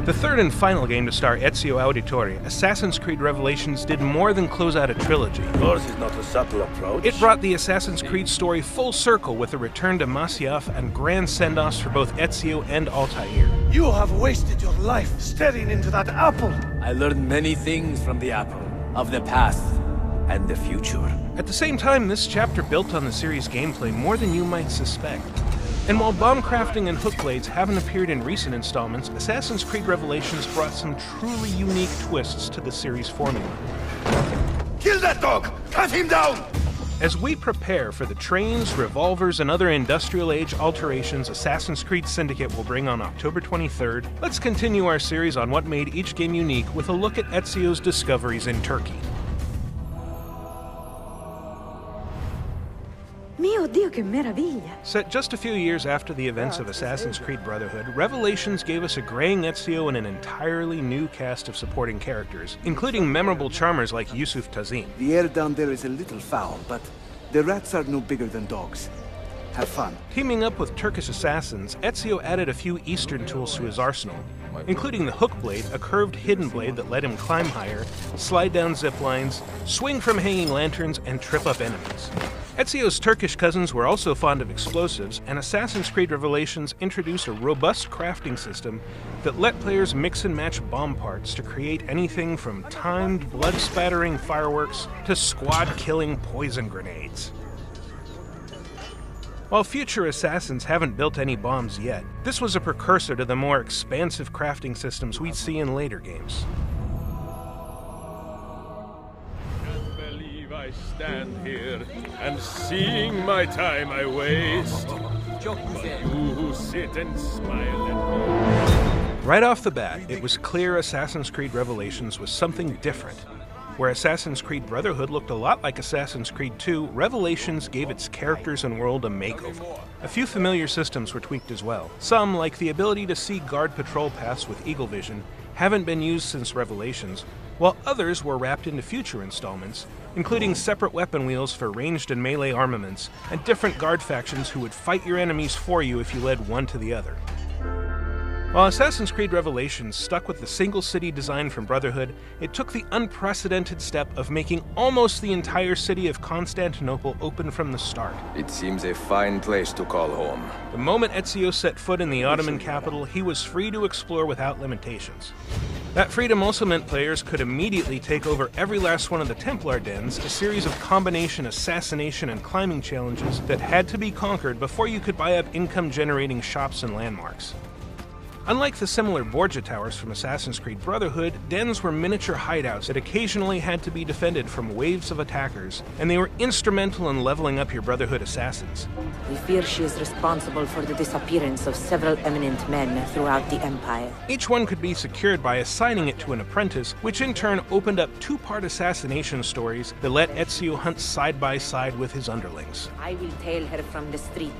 The third and final game to star Ezio Auditore, Assassin's Creed Revelations did more than close out a trilogy. Yours is not a subtle approach. It brought the Assassin's Creed story full circle with a return to Masyaf and grand send-offs for both Ezio and Altair. You have wasted your life staring into that apple. I learned many things from the apple, of the past and the future. At the same time, this chapter built on the series' gameplay more than you might suspect. And while bomb crafting and hook blades haven't appeared in recent installments, Assassin's Creed Revelations brought some truly unique twists to the series' formula. Kill that dog! Cut him down! As we prepare for the trains, revolvers, and other industrial age alterations Assassin's Creed Syndicate will bring on October 23rd, let's continue our series on what made each game unique with a look at Ezio's discoveries in Turkey. Mio Dio, che meraviglia! Set just a few years after the events of Assassin's Creed Brotherhood, Revelations gave us a graying Ezio and an entirely new cast of supporting characters, including memorable charmers like Yusuf Tazim. The air down there is a little foul, but the rats are no bigger than dogs. Have fun. Teaming up with Turkish assassins, Ezio added a few Eastern tools to his arsenal, including the hook blade, a curved hidden blade that let him climb higher, slide down zip lines, swing from hanging lanterns, and trip up enemies. Ezio's Turkish cousins were also fond of explosives, and Assassin's Creed Revelations introduced a robust crafting system that let players mix and match bomb parts to create anything from timed, blood-spattering fireworks to squad-killing poison grenades. While future assassins haven't built any bombs yet, this was a precursor to the more expansive crafting systems we'd see in later games. I stand here and seeing my time I waste, but you who sit and smile at me. Right off the bat, it was clear Assassin's Creed Revelations was something different. Where Assassin's Creed Brotherhood looked a lot like Assassin's Creed 2, Revelations gave its characters and world a makeover. A few familiar systems were tweaked as well. Some, like the ability to see guard patrol paths with Eagle Vision, haven't been used since Revelations, while others were wrapped into future installments, including separate weapon wheels for ranged and melee armaments, and different guard factions who would fight your enemies for you if you led one to the other. While Assassin's Creed Revelations stuck with the single city design from Brotherhood, it took the unprecedented step of making almost the entire city of Constantinople open from the start. It seems a fine place to call home. The moment Ezio set foot in the Ottoman capital, he was free to explore without limitations. That freedom also meant players could immediately take over every last one of the Templar dens, a series of combination assassination and climbing challenges that had to be conquered before you could buy up income-generating shops and landmarks. Unlike the similar Borgia towers from Assassin's Creed Brotherhood, dens were miniature hideouts that occasionally had to be defended from waves of attackers, and they were instrumental in leveling up your Brotherhood assassins. We fear she is responsible for the disappearance of several eminent men throughout the Empire. Each one could be secured by assigning it to an apprentice, which in turn opened up two-part assassination stories that let Ezio hunt side by side with his underlings. I will tail her from the street.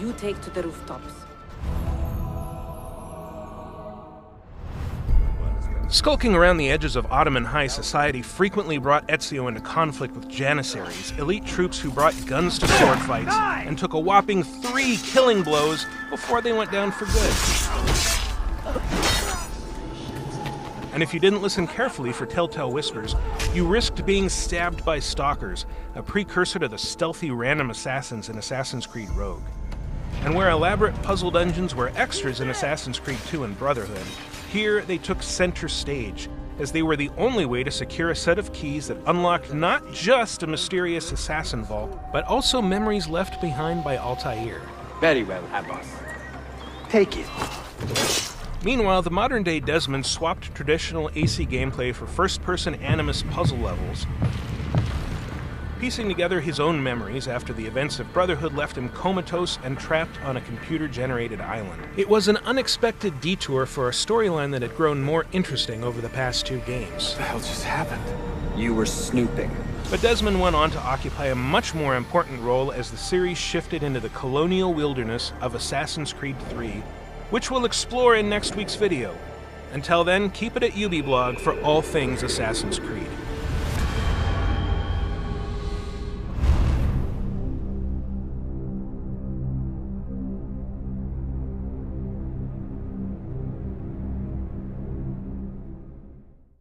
You take to the rooftops. Skulking around the edges of Ottoman high society frequently brought Ezio into conflict with Janissaries, elite troops who brought guns to sword fights and took a whopping 3 killing blows before they went down for good. And if you didn't listen carefully for telltale whispers, you risked being stabbed by stalkers, a precursor to the stealthy random assassins in Assassin's Creed Rogue. And where elaborate puzzle dungeons were extras in Assassin's Creed 2 and Brotherhood, here they took center stage, as they were the only way to secure a set of keys that unlocked not just a mysterious assassin vault, but also memories left behind by Altair. Very well, Abbas. Take it. Meanwhile, the modern-day Desmond swapped traditional AC gameplay for first-person Animus puzzle levels, piecing together his own memories after the events of Brotherhood left him comatose and trapped on a computer-generated island. It was an unexpected detour for a storyline that had grown more interesting over the past 2 games. What the hell just happened? You were snooping. But Desmond went on to occupy a much more important role as the series shifted into the colonial wilderness of Assassin's Creed 3, which we'll explore in next week's video. Until then, keep it at Ubiblog for all things Assassin's Creed.